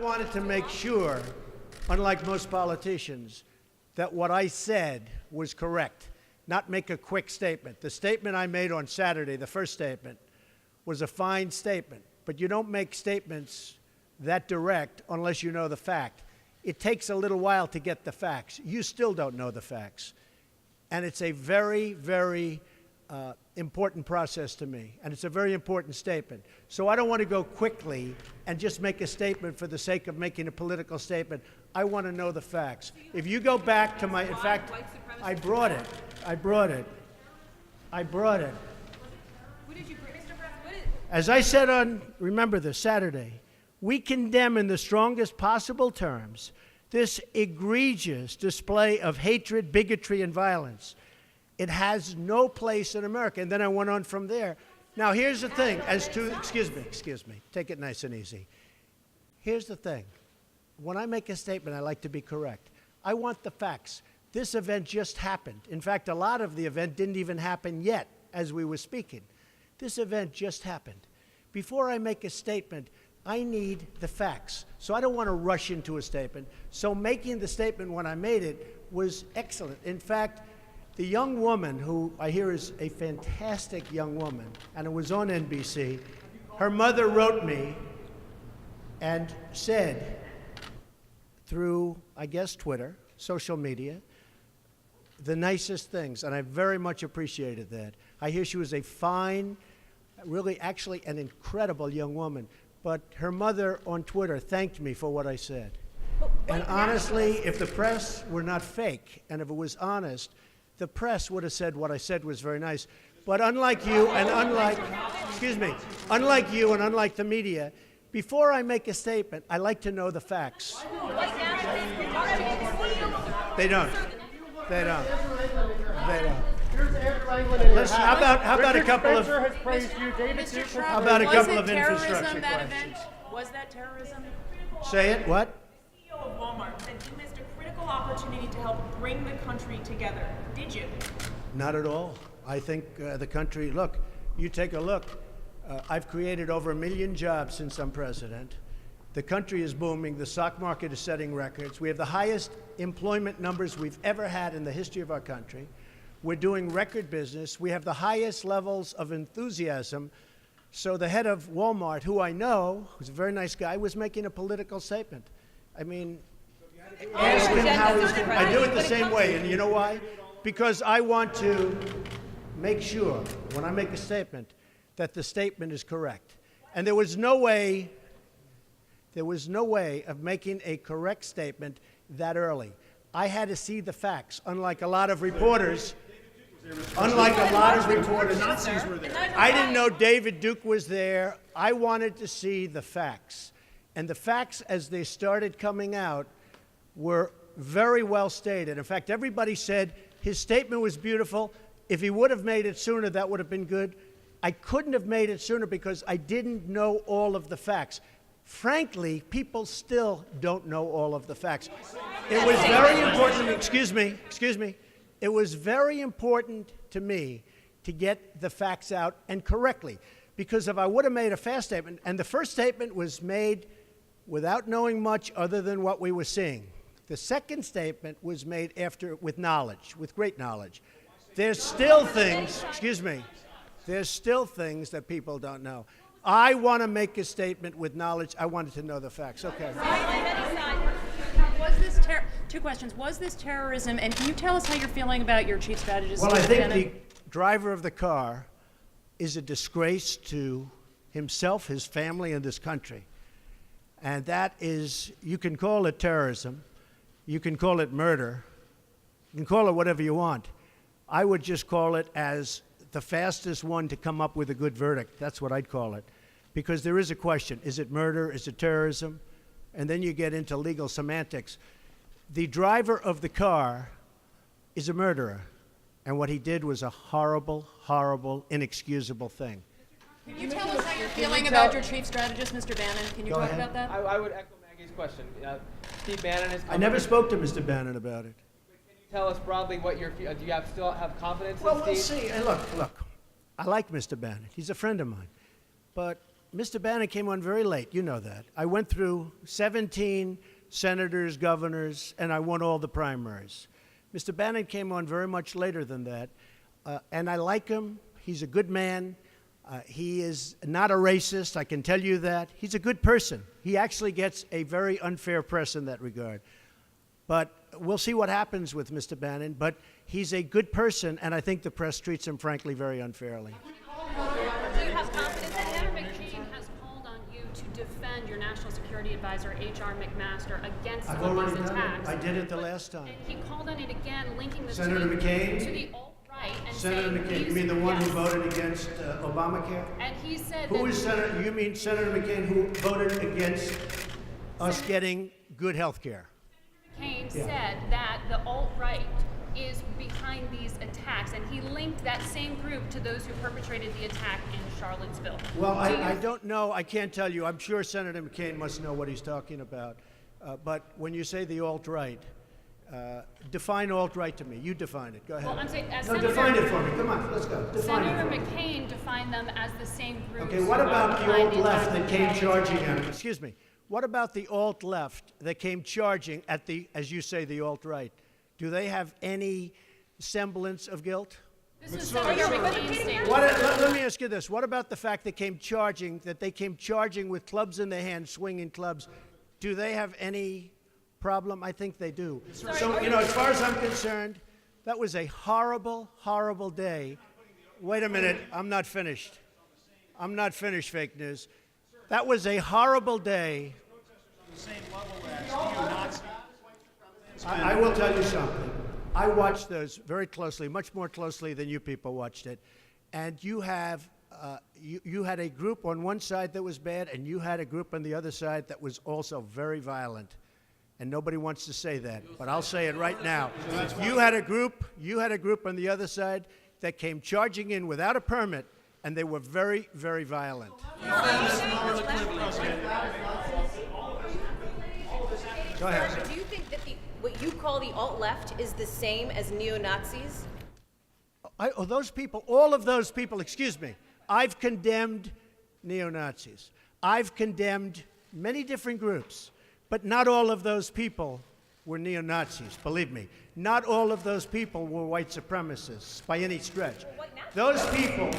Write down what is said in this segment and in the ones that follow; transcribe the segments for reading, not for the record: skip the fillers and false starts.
wanted to make sure, unlike most politicians, that what I said was correct, not make a quick statement. The statement I made on Saturday, the first statement, was a fine statement, but you don't make statements that direct unless you know the fact. It takes a little while to get the facts. You still don't know the facts. And it's a very, very important process to me, and it's a very important statement. So I don't want to go quickly and just make a statement for the sake of making a political statement. I want to know the facts. If you go back to my, in fact, I brought it. As I said on, remember this, Saturday, we condemn in the strongest possible terms this egregious display of hatred, bigotry, and violence. It has no place in America. And then I went on from there. Now, here's the thing. Excuse me. Take it nice and easy. Here's the thing. When I make a statement, I like to be correct. I want the facts. This event just happened. In fact, a lot of the event didn't even happen yet as we were speaking. This event just happened. Before I make a statement, I need the facts. So I don't want to rush into a statement. So making the statement when I made it was excellent. In fact, the young woman, who I hear is a fantastic young woman, and it was on NBC, her mother wrote me and said, through, I guess, Twitter, social media, the nicest things, and I very much appreciated that. I hear she was a fine, really actually an incredible young woman, but her mother on Twitter thanked me for what I said. And honestly, if the press were not fake, and if it was honest, the press would have said what I said was very nice. But unlike you and unlike the media, before I make a statement, I like to know the facts. They don't. How about a couple of infrastructure questions? Was that terrorism? Say it, what? The CEO of Walmart said you missed a critical opportunity to help bring the country together. Did you? Not at all. I think the country, look, you take a look. I've created over 1 million jobs since I'm president. The country is booming. The stock market is setting records. We have the highest employment numbers we've ever had in the history of our country. We're doing record business. We have the highest levels of enthusiasm. So the head of Walmart, who I know, who's a very nice guy, was making a political statement. I mean, ask him how he's doing. I do it the same way, and you know why? Because I want to make sure, when I make a statement, that the statement is correct. And there was no way of making a correct statement that early. I had to see the facts, unlike a lot of reporters. I didn't know David Duke was there. I wanted to see the facts. And the facts, as they started coming out, were very well stated. In fact, everybody said his statement was beautiful. If he would have made it sooner, that would have been good. I couldn't have made it sooner because I didn't know all of the facts. Frankly, people still don't know all of the facts. It was very important, excuse me. It was very important to me to get the facts out, and correctly, because if I would have made a fast statement, and the first statement was made without knowing much other than what we were seeing. The second statement was made after, with knowledge, with great knowledge. There's still things, there's still things that people don't know. I want to make a statement with knowledge. I wanted to know the facts. Okay. Two questions. Was this terrorism? And can you tell us how you're feeling about your chief strategist? Well, I think the driver of the car is a disgrace to himself, his family, and this country. And that is, you can call it terrorism. You can call it murder. You can call it whatever you want. I would just call it as the fastest one to come up with a good verdict. That's what I'd call it. Because there is a question. Is it murder? Is it terrorism? And then you get into legal semantics. The driver of the car is a murderer. And what he did was a horrible, horrible, inexcusable thing. Can you tell us how you're feeling about your chief strategist, Mr. Bannon? Can you talk about that? I would echo Maggie's question. Steve Bannon is. I never spoke to Mr. Bannon about it. Can you tell us broadly what your? Do you still have confidence in Steve? Well, we'll see. Look. I like Mr. Bannon. He's a friend of mine. But Mr. Bannon came on very late. You know that. I went through 17 senators, governors, and I won all the primaries. Mr. Bannon came on very much later than that, and I like him. He's a good man. He is not a racist, I can tell you that. He's a good person. He actually gets a very unfair press in that regard. But we'll see what happens with Mr. Bannon. But he's a good person, and I think the press treats him, frankly, very unfairly. Do you have confidence that Senator McCain has called on you to defend your National Security Advisor, H.R. McMaster, against I've some of already these done attacks? it. I did it the last time. And he called on it again, linking this Senator McCain? to the alt-right and Senator saying McCain, you these- mean the one yes. who voted against Obamacare? And he said Who that is Senator? You mean Senator McCain who voted against us getting good health care? McCain Yeah. said that the alt-right is behind these attacks, and he linked that same group to those who perpetrated the attack in Charlottesville. Well, Do I you- don't know. I can't tell you. I'm sure Senator McCain must know what he's talking about. But when you say the alt-right, define alt-right to me. You define it. Go ahead. Well, I'm saying, as No, Senator, define it for me. Come on, let's go. Define Senator it for me. McCain defined them as the same group. Okay, what about the alt-left that came charging at him? Excuse me. What about the alt-left that came charging at the, as you say, the alt-right? Do they have any semblance of guilt? This is Senator McCain's statement. Let me ask you this. What about the fact that they came charging with clubs in their hands, swinging clubs? Do they have any problem? I think they do. So, as far as I'm concerned, that was a horrible, horrible day. Wait a minute. I'm not finished. I'm not finished, fake news. That was a horrible day. I will tell you something. I watched those very closely, much more closely than you people watched it. And you have, you had a group on one side that was bad, and you had a group on the other side that was also very violent. And nobody wants to say that, but I'll say it right now. You had a group on the other side that came charging in without a permit, and they were very, very violent. Go ahead. Do you think that what you call the alt-left is the same as neo-Nazis? Those people, all of those people, excuse me, I've condemned neo-Nazis. I've condemned many different groups, but not all of those people were neo-Nazis, believe me. Not all of those people were white supremacists by any stretch. Those people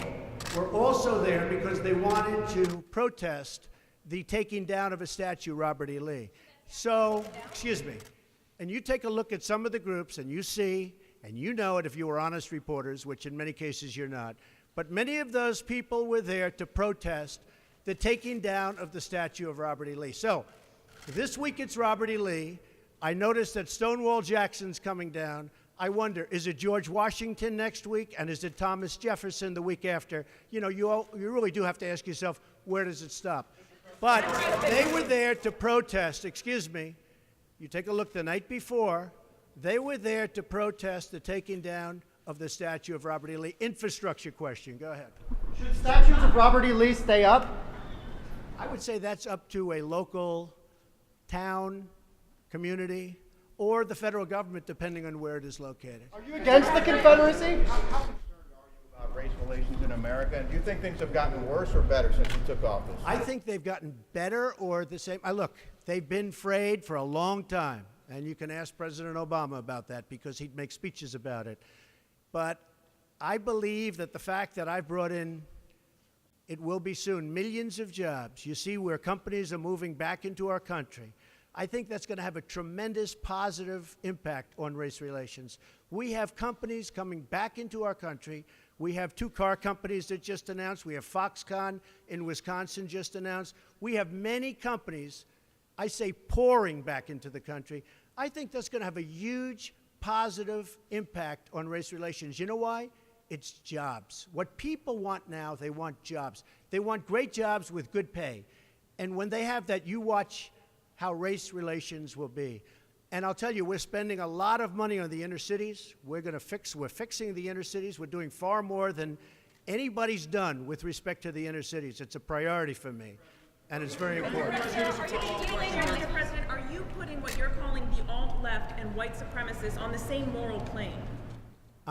were also there because they wanted to protest the taking down of a statue, Robert E. Lee. So, excuse me, and you take a look at some of the groups and you see, and you know it if you were honest reporters, which in many cases you're not, but many of those people were there to protest the taking down of the statue of Robert E. Lee. So, this week it's Robert E. Lee. I noticed that Stonewall Jackson's coming down. I wonder, is it George Washington next week, and is it Thomas Jefferson the week after? You know, you really do have to ask yourself, where does it stop? But they were there to protest, excuse me, you take a look the night before, they were there to protest the taking down of the statue of Robert E. Lee. Infrastructure question, go ahead. Should statues of Robert E. Lee stay up? I would say that's up to a local town, community, or the federal government, depending on where it is located. Are you against the Confederacy? About race relations in America, and do you think things have gotten worse or better since you took office? I think they've gotten better or the same. Look, they've been frayed for a long time, and you can ask President Obama about that because he'd make speeches about it. But I believe that the fact that I've brought in, it will be soon, millions of jobs. You see where companies are moving back into our country. I think that's going to have a tremendous positive impact on race relations. We have companies coming back into our country. We have 2 car companies that just announced. We have Foxconn in Wisconsin just announced. We have many companies, I say, pouring back into the country. I think that's going to have a huge positive impact on race relations. You know why? It's jobs. What people want now, they want jobs. They want great jobs with good pay. And when they have that, you watch how race relations will be. And I'll tell you, we're spending a lot of money on the inner cities. We're fixing the inner cities. We're doing far more than anybody's done with respect to the inner cities. It's a priority for me, and it's very important. Mr. President, are you putting what you're calling the alt-left and white supremacists on the same moral plane?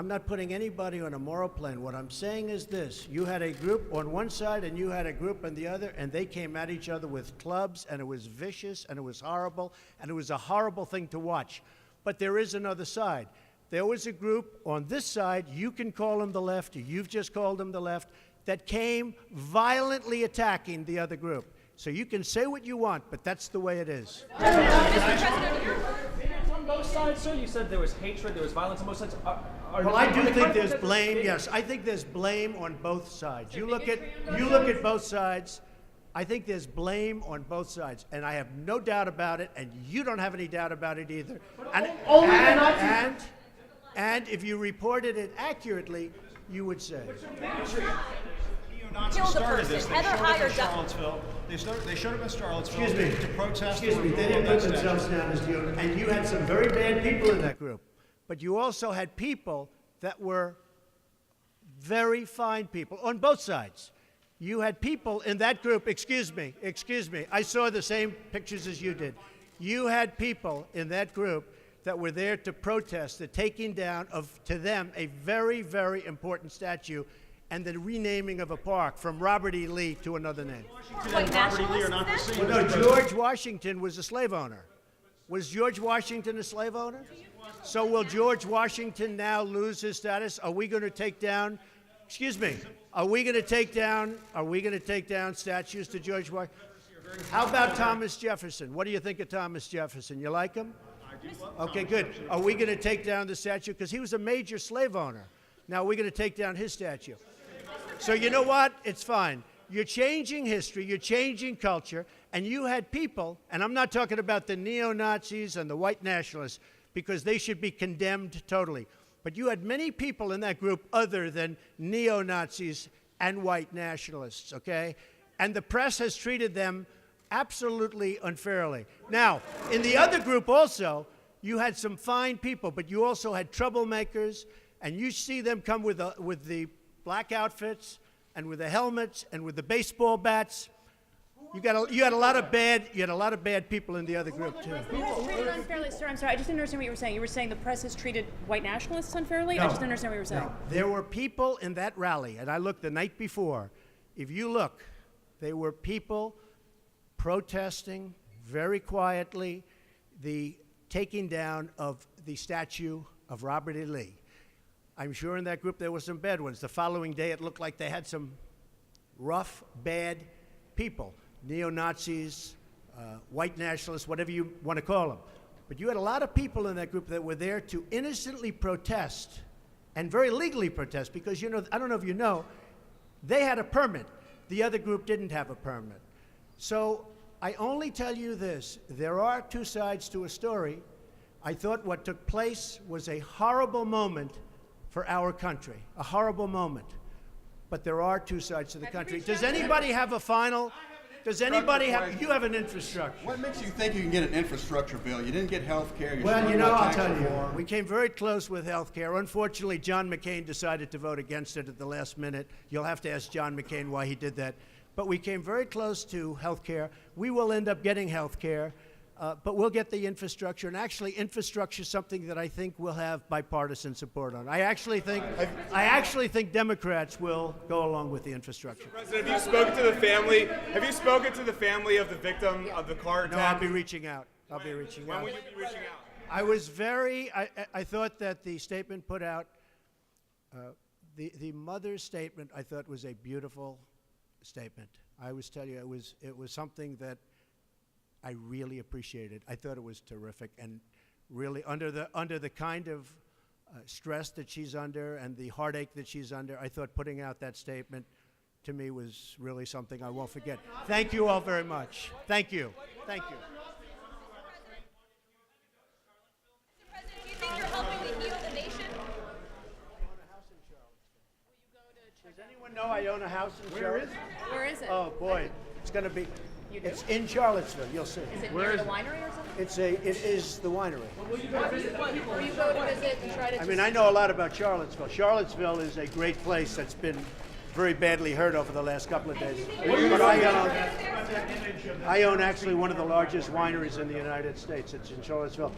I'm not putting anybody on a moral plane. What I'm saying is this. You had a group on one side and you had a group on the other, and they came at each other with clubs, and it was vicious, and it was horrible, and it was a horrible thing to watch. But there is another side. There was a group on this side, you can call them the left, or you've just called them the left, that came violently attacking the other group. So you can say what you want, but that's the way it is. On both sides, sir. You said there was hatred, there was violence on both sides. Well, I do think there's blame. Yes, I think there's blame on both sides. You look at both sides. I think there's blame on both sides, and I have no doubt about it, and you don't have any doubt about it either. And if you reported it accurately, you would say. Kill the person. Heather hired Charlottesville. They showed up in Charlottesville Excuse me. to protest. Excuse me. They didn't put themselves down as you, and you had some very bad people in that group. But you also had people that were very fine people on both sides. You had people in that group, excuse me, I saw the same pictures as you did. You had people in that group that were there to protest the taking down of, to them, a very, very important statue and the renaming of a park from Robert E. Lee to another name. White nationalists then? Well, no, George Washington was a slave owner. Was George Washington a slave owner? So will George Washington now lose his status? Are we going to take down, excuse me, are we going to take down statues to George Washington? How about Thomas Jefferson? What do you think of Thomas Jefferson? You like him? Okay, good. Are we going to take down the statue? Because he was a major slave owner. Now, we're going to take down his statue. So you know what? It's fine. You're changing history, you're changing culture, and you had people, and I'm not talking about the neo-Nazis and the white nationalists, because they should be condemned totally. But you had many people in that group other than neo-Nazis and white nationalists, okay? And the press has treated them absolutely unfairly. Now, in the other group also, you had some fine people, but you also had troublemakers, and you see them come with the black outfits and with the helmets and with the baseball bats. You had a lot of bad people in the other group too. Treated unfairly, sir. I'm sorry. I just didn't understand what you were saying. You were saying the press has treated white nationalists unfairly? No. I just didn't understand what you were saying. No. There were people in that rally, and I looked the night before. If you look, there were people protesting very quietly the taking down of the statue of Robert E. Lee. I'm sure in that group there were some bad ones. The following day it looked like they had some rough, bad people, neo-Nazis, white nationalists, whatever you want to call them. But you had a lot of people in that group that were there to innocently protest and very legally protest because, you know, I don't know if you know, they had a permit. The other group didn't have a permit. So I only tell you this, there are two sides to a story. I thought what took place was a horrible moment for our country, a horrible moment. But there are two sides to the country. Does anybody have a final? Does anybody have? You have an infrastructure. What makes you think you can get an infrastructure bill? You didn't get health care. Well, you know, I'll tell you. We came very close with health care. Unfortunately, John McCain decided to vote against it at the last minute. You'll have to ask John McCain why he did that. But we came very close to health care. We will end up getting health care. But we'll get the infrastructure, and actually infrastructure is something that I think we'll have bipartisan support on. I actually think Democrats will go along with the infrastructure. President, have you spoken to the family? Have you spoken to the family of the victim of the car attack? No, I'll be reaching out. When will you be reaching out? I was I thought that the statement put out, the mother's statement, I thought was a beautiful statement. I always tell you, it was something that I really appreciated. I thought it was terrific, and really under the kind of stress that she's under and the heartache that she's under, I thought putting out that statement to me was really something I won't forget. Thank you all very much. Thank you. Thank you. Mr. President, do you think you're helping to heal the nation? Does anyone know I own a house in Charlottesville? Where is it? Oh boy, it's going to be. You do? It's in Charlottesville. You'll see. Is it near the winery or something? It is the winery. Will you go to visit and try to I mean, I know a lot about Charlottesville. Charlottesville is a great place that's been very badly hurt over the last couple of days. But I own actually one of the largest wineries in the United States. It's in Charlottesville.